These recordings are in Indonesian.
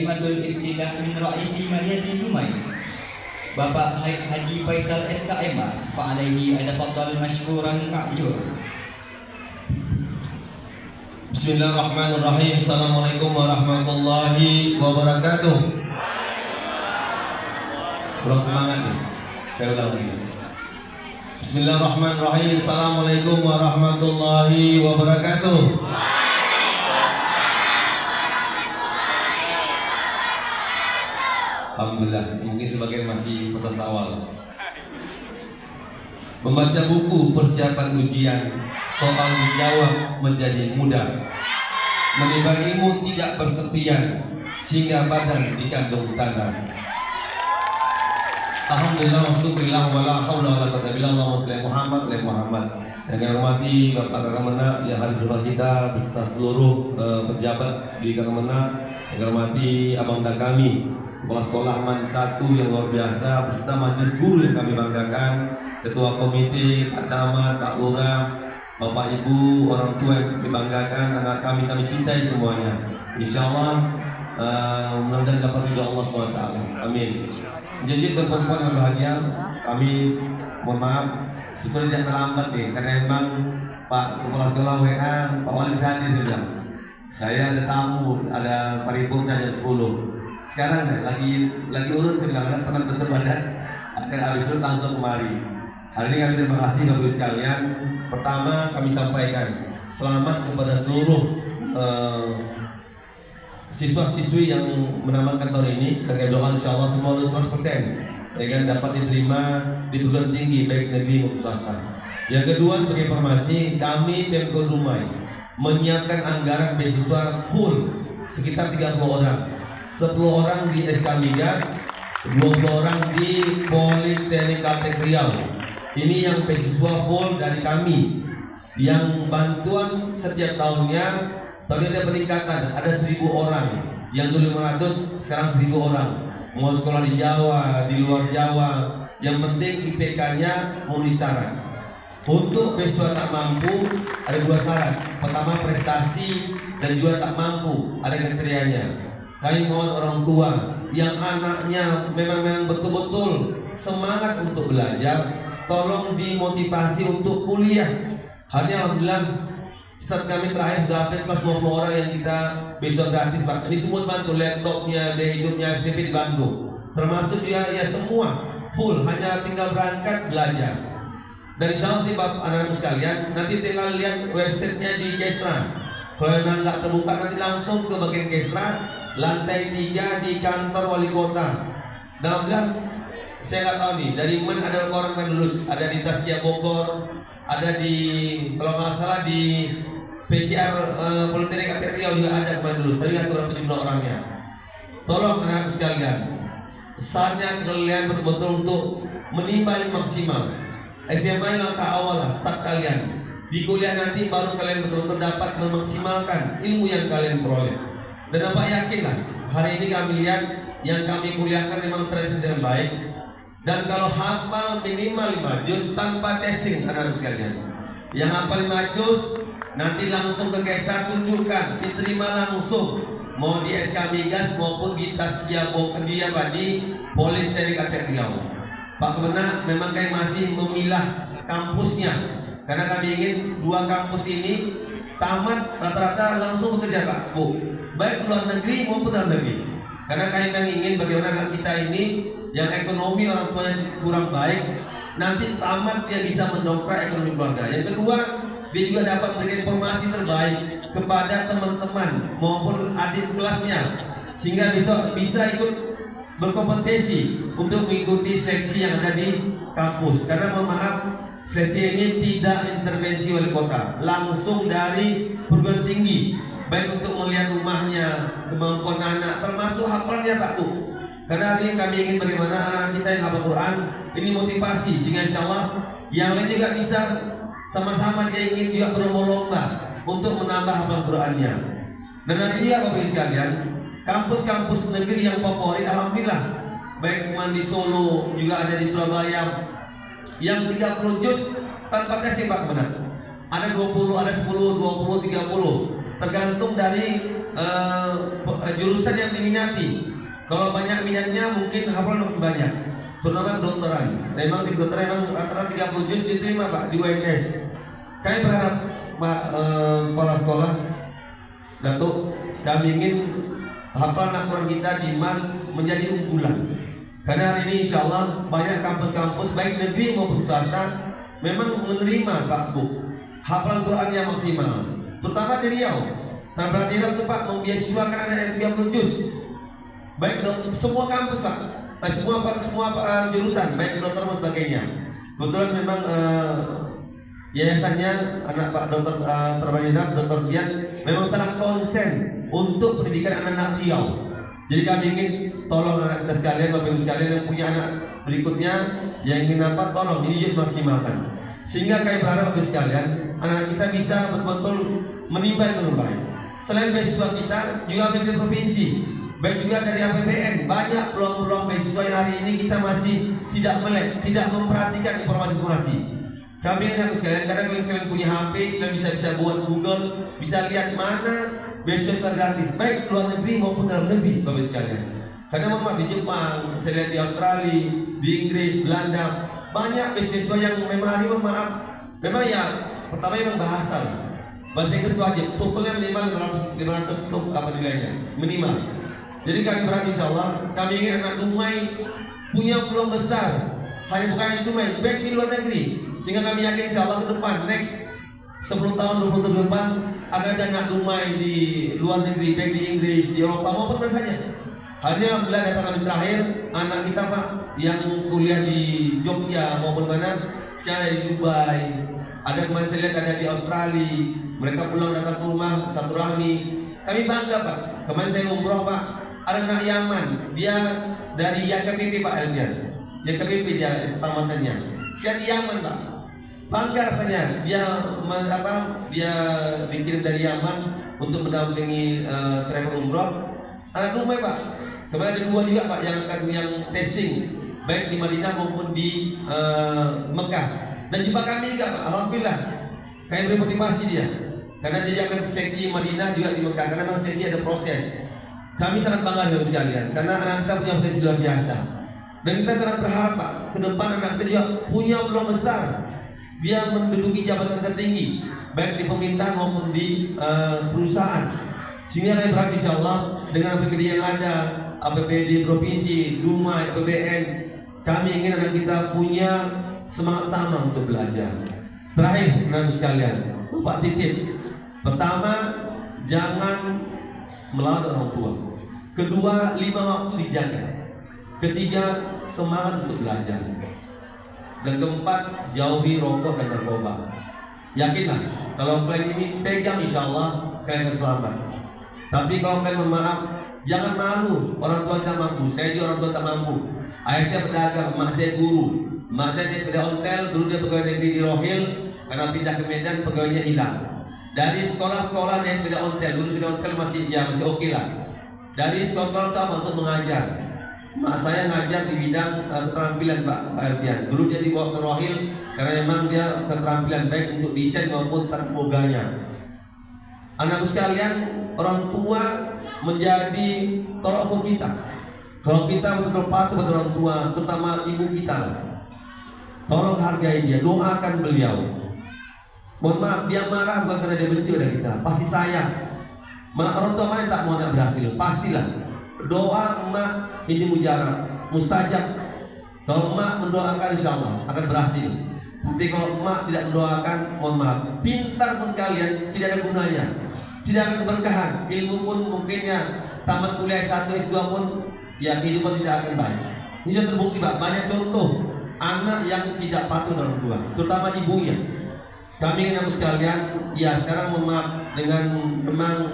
Madul Ibtidah min Raisi Mariyati Dumai Bapak Haji Faisal SKMA Fa'alaihi adafadal masykuran ma'jur. Bismillahirrahmanirrahim. Assalamualaikum warahmatullahi wabarakatuh. Kurang semangat nih. Saya ulang lagi. Bismillahirrahmanirrahim. Assalamualaikum warahmatullahi wabarakatuh. Alhamdulillah, mungkin sebagian masih proses awal. Membaca buku persiapan ujian, soal dijawab menjadi mudah. Menimba ilmu tidak bertepian, sehingga badan dikandung tanah. Alhamdulillah, wasyukurillah, wala haula wala quwwata illa billah. Muhammad. Yang saya hormati Bapak Kakak yang hadir di rumah kita beserta seluruh pejabat di Kakak, yang saya hormati Abang dan kami Kepala Sekolah Man 1 yang luar biasa beserta majelis guru yang kami banggakan, Ketua Komite, Pak Camat, Pak Lurah, Bapak Ibu, orang tua yang kami banggakan, anak kami cintai semuanya. Insyaallah mudah-mudahan dapat ridho Allah SWT. Amin. Jadi perempuan yang bahagia, kami mohon maaf sebenarnya terlambat nih, karena emang Pak Kepala Sekolah WA, Pak Wali Sadi saya ada tamu, ada paripurna jam 10. Sekarang lagi urut, saya bilang ada pernah bentuk badan, akhirnya habis itu langsung kemari. Hari ini kami terima kasih Bapak Ibu sekalian. Pertama kami sampaikan selamat kepada seluruh siswa-siswi yang menamatkan tahun ini, dengan doa insya Allah semua lulus 100%, dengan dapat diterima di perguruan tinggi baik negeri maupun swasta. Yang kedua, sebagai informasi, kami Pemkot Dumai menyiapkan anggaran beasiswa full sekitar 30 orang. 10 orang di SK Migas, 20 orang di Politeknik Kaltek Riau. Ini yang beasiswa full dari kami. Yang bantuan setiap tahunnya, tahun ini ada peningkatan, ada 1000 orang. Yang dulu 500, sekarang 1000 orang. Mau sekolah di Jawa, di luar Jawa, yang penting IPK-nya memenuhi syarat. Untuk beasiswa tak mampu ada 2 syarat. Pertama prestasi, dan juga tak mampu, ada kriterianya. Kami mohon orang tua yang anaknya memang betul-betul semangat untuk belajar, tolong dimotivasi untuk kuliah. Hanya alhamdulillah saat kami terakhir sudah hampir 120 orang yang kita besok gratis Pak. Ini semua bantu laptopnya, biaya hidupnya, SPP dibantu. Termasuk ya semua full, hanya tinggal berangkat belajar. Dan insya Allah nanti Bapak anak-anak sekalian, nanti tinggal lihat websitenya di Kesra. Kalau memang nggak terbuka nanti langsung ke bagian Kesra, lantai 3 di kantor wali kota. Dan alhamdulillah saya nggak tahu nih dari mana ada orang yang lulus, ada di Taskia Bogor, ada di kalau nggak salah di PCR Politeknik Kaltek Riau juga ada kemarin lulus, tapi nggak tahu jumlah orangnya. Tolong anak-anak sekalian, saatnya kalian betul-betul untuk menimba yang maksimal. SMA langkah awal lah, start kalian. Di kuliah nanti baru kalian betul-betul dapat memaksimalkan ilmu yang kalian peroleh. Dan Bapak yakinlah, hari ini kami lihat yang kami kuliahkan memang terisi dengan baik. Dan kalau hafal minimal 5 juz tanpa testing anak-anak sekalian. Yang hafal 5 juz nanti langsung ke Kesra tunjukkan, diterima langsung. Mau di SK Migas maupun di Taskia Bogor di Politeknik Kaltek Riau. Pak Kemenak memang kami masih memilah kampusnya, karena kami ingin 2 kampus ini tamat rata-rata langsung bekerja Pak Bu, baik luar negeri maupun dalam negeri. Karena kami ingin bagaimana anak kita ini yang ekonomi orang tuanya kurang baik, nanti tamat dia bisa mendongkrak ekonomi keluarga. Yang kedua, dia juga dapat memberikan informasi terbaik kepada teman-teman maupun adik kelasnya, sehingga besok bisa ikut berkompetisi untuk mengikuti seleksi yang ada di kampus. Karena mohon maaf, seleksi ini tidak intervensi wali kota, langsung dari perguruan tinggi, baik untuk melihat rumahnya, kemampuan anak, termasuk hafalannya Pak Bu. Karena hari ini kami ingin bagaimana anak kita yang hafal Quran ini motivasi, sehingga insya Allah yang lain juga bisa sama-sama dia ingin juga berlomba-lomba untuk menambah hafal Qurannya. Dan nanti ya Bapak Ibu sekalian, kampus-kampus negeri yang favorit alhamdulillah, baik di Solo juga ada di Surabaya yang 30 juz tanpa testing Pak Kemenak. Ada 20, ada 10, 20, 30, tergantung dari jurusan yang diminati. Kalau banyak minatnya mungkin hafalan makin banyak. Terutama kedokteran. Memang di kedokteran memang rata-rata 30 juz diterima Pak di UNS. Kami berharap Pak kepala sekolah Datuk, kami ingin hafalan Al-Quran kita di MAN menjadi unggulan. Karena hari ini insya Allah banyak kampus-kampus baik negeri maupun swasta memang menerima Pak Bu hafalan Quran yang maksimal, terutama di Riau. Tanpa Riau itu Pak membiasakan anak yang 30 juz. Baik semua kampus Pak, semua jurusan, baik dokter dan sebagainya. Kebetulan memang yayasannya anak Pak Dokter Terbanirap, Dokter Dian memang sangat konsen untuk pendidikan anak-anak Riau. Jadi kami ingin tolong anak kita sekalian, Bapak Ibu sekalian yang punya anak berikutnya yang ingin apa, tolong ini juga maksimalkan. Sehingga kami berharap Bapak Ibu sekalian, anak kita bisa betul-betul menimba dengan baik. Selain beasiswa kita, juga APBD provinsi, baik juga dari APBN, banyak peluang-peluang beasiswa yang hari ini kita masih tidak melek, tidak memperhatikan informasi-informasi. Kami ingin sekalian, kadang kalian punya HP, kalian bisa buat Google, bisa lihat mana beasiswa gratis, baik luar negeri maupun dalam negeri, Bapak sekalian. Karena memang di Jepang, saya lihat di Australia, di Inggris, Belanda, banyak beasiswa yang memang hari ini maaf, memang ya pertama memang bahasa Inggris wajib, TOEFL-nya minimal 500 apa nilainya, minimal. Jadi kami berharap insya Allah, kami ingin anak Dumai punya peluang besar, hanya bukan di Dumai, baik di luar negeri. Sehingga kami yakin insya Allah ke depan, next 10 tahun, 20 tahun ke depan akan ada anak Dumai di luar negeri, baik di Inggris, di Eropa maupun mana saja. Hari ini alhamdulillah datang kami terakhir, anak kita Pak yang kuliah di Jogja maupun mana, sekarang ada di Dubai, ada kemarin saya lihat ada di Australia, mereka pulang datang ke rumah satu rahmi. Kami bangga Pak, kemarin saya umroh Pak, ada anak Yaman, dia dari YKPP Pak Elmian, YKPP dia tamatannya, siap di Yaman Pak. Bangga rasanya dia dia dikirim dari Yaman untuk mendampingi travel umroh. Anak Dumai Pak, kemarin ada 2 juga Pak yang testing baik di Madinah maupun di Mekah. Dan jumpa kami juga Pak, alhamdulillah kami beri motivasi dia karena dia akan seleksi Madinah juga di Mekah karena memang seleksi ada proses. Kami sangat bangga dengan sekalian karena anak kita punya potensi luar biasa. Dan kita sangat berharap Pak, ke depan anak kita juga punya peluang besar. Dia menduduki jabatan tertinggi baik di pemerintahan maupun di perusahaan. Sehingga kami berharap insya Allah dengan APBD yang ada, APBD provinsi, Dumai, APBN, kami ingin anak kita punya semangat sama untuk belajar. Terakhir, anak sekalian, Bapak titip. Pertama, jangan melawan orang tua. Kedua, 5 waktu dijaga. Ketiga, semangat untuk belajar. Dan keempat, jauhi rokok dan narkoba. Yakinlah, kalau kalian ini pegang insya Allah kalian akan selamat. Tapi kalau kalian bermaaf, jangan malu. Orang tua tak mampu, saya juga orang tua tak mampu. Ayah saya pedagang, mak saya guru. Mak saya sepeda ontel, dulu dia pegawai negeri di Rohil. Karena pindah ke Medan, pegawainya hilang. Dari sekolah-sekolah dia sepeda ontel, dulu sepeda ontel masih oke lah. Dari sekolah-sekolah itu untuk mengajar. Mak saya ngajar di bidang keterampilan Pak Alfian. Dulu dia dibawa ke Rohil karena memang dia keterampilan baik untuk desain maupun tarboganya. Anakku sekalian, orang tua menjadi tolak ukur kita. Kalau kita betul-betul patuh pada orang tua, terutama ibu kita, tolong hargai dia, doakan beliau. Mohon maaf, dia marah bukan karena dia benci pada kita, pasti sayang. Orang tua mana yang tak mau anak berhasil, pastilah. Doa emak ini mujarab, mustajab. Kalau emak mendoakan insya Allah akan berhasil. Tapi kalau emak tidak mendoakan, mohon maaf, pintar pun kalian tidak ada gunanya, tidak akan keberkahan. Ilmu pun mungkinnya tamat kuliah S1, S2 pun ya kehidupan tidak akan baik. Ini sudah terbukti Pak, banyak contoh anak yang tidak patuh dengan orang tua, terutama ibunya. Kami ingin sekalian, ya sekarang mohon maaf dengan memang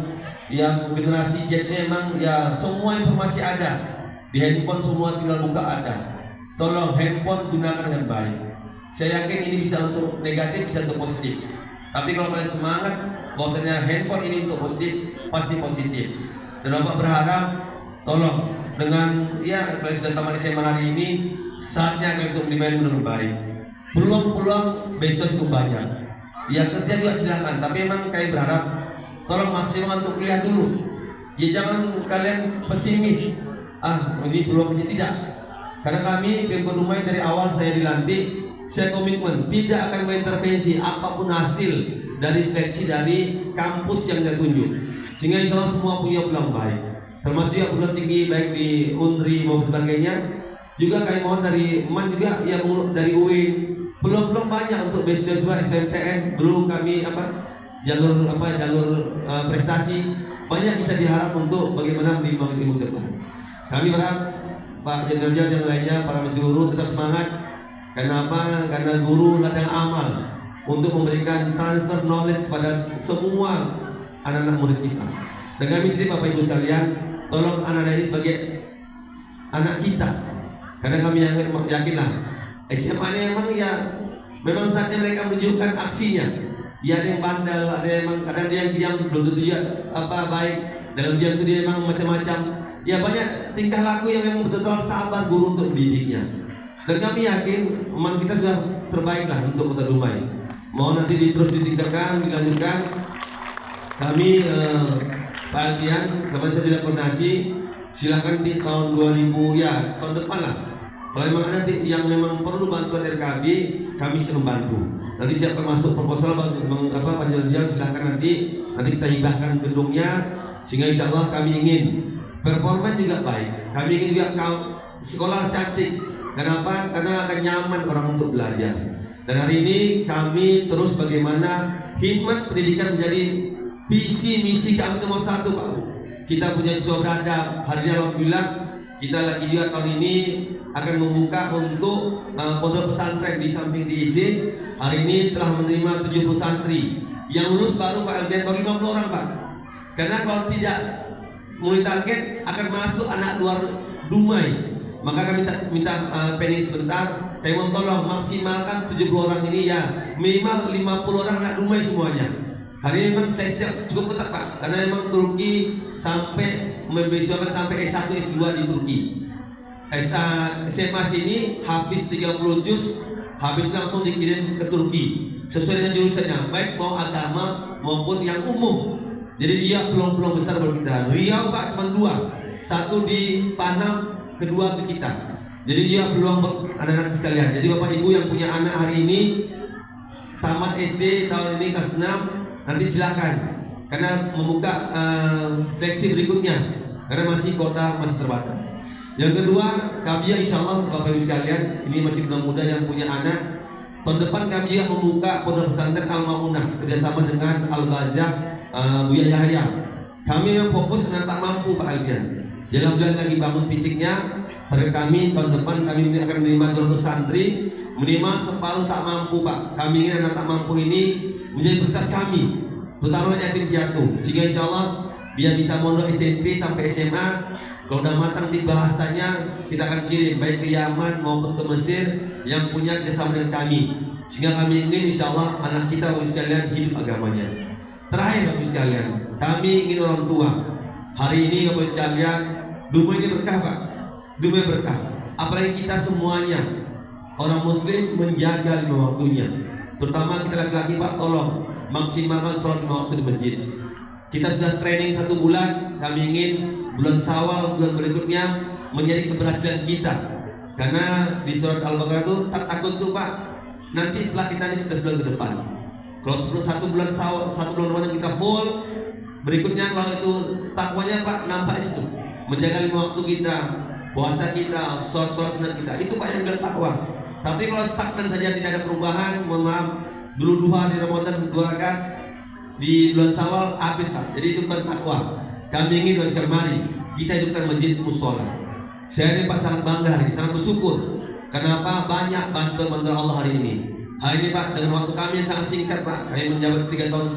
yang generasi Z memang ya semua informasi ada di handphone, semua tinggal buka ada. Tolong handphone gunakan dengan baik. Saya yakin ini bisa untuk negatif, bisa untuk positif. Tapi kalau kalian semangat, bahwasanya handphone ini untuk positif, pasti positif. Dan Bapak berharap, tolong dengan ya kalian sudah tamat SMA hari ini, saatnya kalian untuk dimain dengan baik. Peluang-peluang besok cukup banyak. Ya kerja juga silakan, tapi memang kalian berharap, tolong maksimal untuk kuliah dulu. Ya jangan kalian pesimis. Ini peluang kecil, tidak. Karena kami Pemkot Dumai dari awal saya dilantik, saya komitmen tidak akan mengintervensi apapun hasil dari seleksi dari kampus yang saya tunjuk. Sehingga insya Allah semua punya peluang baik. Termasuk yang perguruan tinggi baik di UNRI maupun sebagainya. Juga kami mohon dari MAN juga yang dari UIN. Peluang-peluang banyak untuk beasiswa SMTN. Dulu kami jalur prestasi banyak bisa diharap untuk bagaimana menimba ilmu depan. Kami berharap Pak Jenderal yang lainnya, para masih guru tetap semangat. Kenapa? Karena guru ladang amal untuk memberikan transfer knowledge pada semua anak-anak murid kita. Dan kami titip Bapak Ibu sekalian, tolong anak-anak ini sebagai anak kita. Karena kami yakinlah SMA ini memang saatnya mereka menunjukkan aksinya. Ya ada yang bandel, ada yang memang kadang dia yang diam belum tentu baik. Dalam diam itu dia memang macam-macam. Ya banyak tingkah laku yang memang betul-betul sabar guru untuk mendidiknya. Dan kami yakin memang kita sudah terbaik lah untuk Kota Dumai. Mau nanti terus ditingkatkan, dilanjutkan. Kami Pak Alfian, kemarin saya sudah koordinasi. Silakan di tahun 2000 tahun depan lah. Kalau memang ada yang memang perlu bantuan dari kami siap membantu. Nanti siapa masuk proposal Pak silakan nanti kita hibahkan gedungnya sehingga insya Allah kami ingin performa juga baik. Kami ingin juga sekolah cantik. Kenapa? Karena akan nyaman orang untuk belajar. Dan hari ini kami terus bagaimana hikmat pendidikan menjadi visi misi kami nomor satu, Pak. Kita punya siswa beradab. Hari ini alhamdulillah kita lagi juga tahun ini akan membuka untuk pondok pesantren di samping diisi. Hari ini telah menerima 70 santri. Yang lulus baru Pak Albian baru 50 orang, Pak. Karena kalau tidak mulai target akan masuk anak luar Dumai. Maka kami minta pending sebentar. Kami mohon tolong maksimalkan 70 orang ini ya minimal 50 orang anak Dumai semuanya. Hari ini memang saya siap cukup ketat, Pak. Karena memang Turki sampai membesarkan sampai S1 S2 di Turki. SMA sini habis 30 juz, habis langsung dikirim ke Turki sesuai dengan jurusannya, baik mau agama maupun yang umum. Jadi dia peluang-peluang besar buat kita. Riau Pak cuma 2, satu di Panam, kedua ke kita. Jadi dia peluang buat anak-anak sekalian. Jadi Bapak Ibu yang punya anak hari ini tamat SD tahun ini kelas 6, nanti silakan karena membuka seleksi berikutnya karena masih kota masih terbatas. Yang kedua, kami insya Allah Bapak Ibu sekalian, ini masih muda yang punya anak. Tahun depan kami juga membuka pondok pesantren Al-Maunah kerjasama dengan Al-Bazah Buya Yahya. Kami yang fokus dengan tak mampu, Pak Alfian. Dalam bulan lagi bangun fisiknya. Pada kami tahun depan kami akan menerima 200 santri, minimal separuh tak mampu, Pak. Kami ingin anak tak mampu ini menjadi berkas kami, terutama yatim piatu, sehingga insya Allah dia bisa mondok SMP sampai SMA. Kalau udah matang di bahasanya, kita akan kirim baik ke Yaman maupun ke Mesir yang punya kerjasama dengan kami, sehingga kami ingin insya Allah anak kita Bapak sekalian hidup agamanya. Terakhir Bapak sekalian, kami ingin orang tua hari ini Bapak sekalian, Dumai ini berkah, Pak. Dumai berkah. Apalagi kita semuanya orang Muslim menjaga 5 waktunya. Terutama kita laki-laki, Pak, tolong maksimalkan sholat 5 waktu di masjid. Kita sudah training 1 bulan, kami ingin bulan Syawal, bulan berikutnya menjadi keberhasilan kita. Karena di surat Al-Baqarah itu tak takut tuh, Pak. Nanti setelah kita ini 11 bulan ke depan. Kalau 1 bulan Syawal, 1 bulan Ramadan kita full, berikutnya kalau itu takwanya, Pak, nampak situ. Menjaga 5 waktu kita, puasa kita, sholat sunat kita, itu Pak yang bilang takwa. Tapi kalau stagnan saja tidak ada perubahan, mohon maaf, dulu duha di Ramadan 2 rakaat, di bulan Syawal habis, Pak. Jadi itu bukan takwa. Kami ingin mari kita hidupkan masjid musola. Saya ini Pak sangat bangga hari ini, sangat bersyukur. Kenapa banyak bantuan Allah hari ini. Hari ini Pak dengan waktu kami yang sangat singkat, Pak. Kami menjabat 3,5 tahun.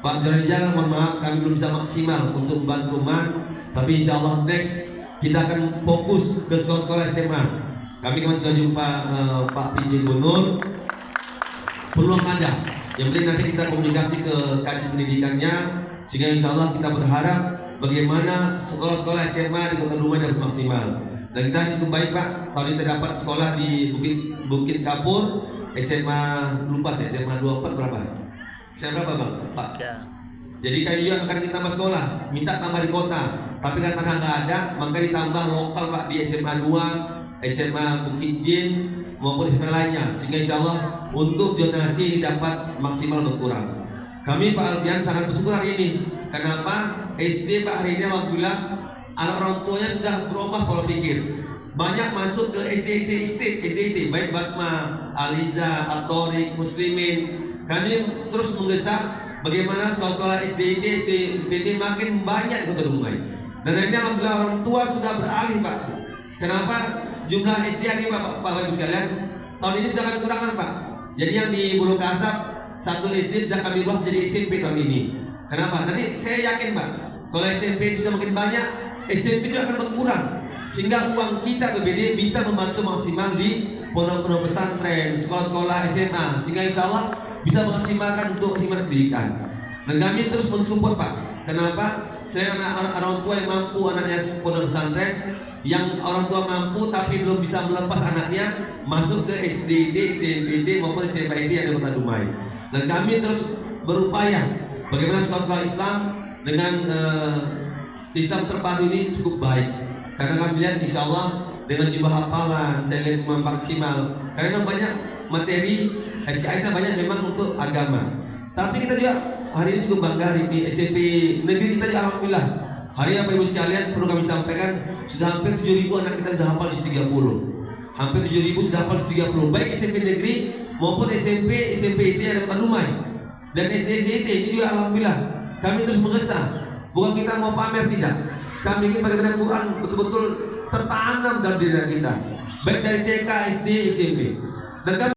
Pak Jalan, mohon maaf kami belum bisa maksimal untuk membantu MAN. Tapi insya Allah next kita akan fokus ke sekolah-sekolah SMA. Kami kemarin sudah jumpa Pak PJ Gubernur. Peluang ada. Yang penting nanti kita komunikasi ke Kadis Pendidikannya, sehingga insya Allah kita berharap bagaimana sekolah-sekolah SMA di Kota Dumai dapat maksimal. Dan kita cukup baik, Pak. Tahun ini terdapat sekolah di Bukit Kapur, SMA lupa saya, SMA 24 berapa? SMA berapa, Bang? Pak? Jadi kami juga akan kita tambah sekolah, minta tambah di kota. Tapi karena nggak ada, maka ditambah lokal Pak di SMA 2, SMA Bukit Jin maupun SMA lainnya. Sehingga insya Allah untuk zonasi dapat maksimal berkurang. Kami Pak Alfian sangat bersyukur hari ini. Kenapa? SD Pak hari ini alhamdulillah anak orang tuanya sudah berubah pola pikir. Banyak masuk ke SD, baik Basma, Aliza, Atorik, Muslimin. Kami terus menggesak bagaimana sekolah SD, SMP makin banyak di Kota Dumai. Dan akhirnya alhamdulillah orang tua sudah beralih Pak. Kenapa? Jumlah SD ini Bapak Ibu sekalian tahun ini sudah kami kurangkan Pak. Jadi yang di Bulu Kasab satu SD sudah kami buat jadi SMP tahun ini. Kenapa? Nanti saya yakin Pak, kalau SMP itu sudah makin banyak, SMP itu akan berkurang. Sehingga uang kita BPD bisa membantu maksimal di pondok-pondok pesantren, sekolah-sekolah SMA, sehingga insya Allah bisa maksimalkan untuk khidmat pendidikan. Dan kami terus mensupport Pak. Kenapa? Saya anak orang tua yang mampu anaknya pondok pesantren, yang orang tua mampu tapi belum bisa melepas anaknya masuk ke SDD, SMP maupun SMP yang ada di Kota Dumai. Dan kami terus berupaya bagaimana sekolah-sekolah Islam dengan Islam terpadu ini cukup baik. Karena kami lihat insya Allah dengan jumlah hafalan saya lihat maksimal. Karena memang banyak materi SKS banyak memang untuk agama. Tapi kita juga hari ini cukup bangga hari ini SMP negeri kita juga alhamdulillah. Hari ini Bapak Ibu sekalian perlu kami sampaikan sudah hampir 7.000 anak kita sudah hafal di 30. Hampir 7.000 sudah hafal di 30. Baik SMP negeri maupun SMP itu yang ada Kota Dumai. Dan SD ini juga alhamdulillah kami terus mengesah. Bukan kita mau pamer tidak. Kami ingin bagaimana Quran betul-betul tertanam dalam diri kita, baik dari TK, SD, SMP. Dan kami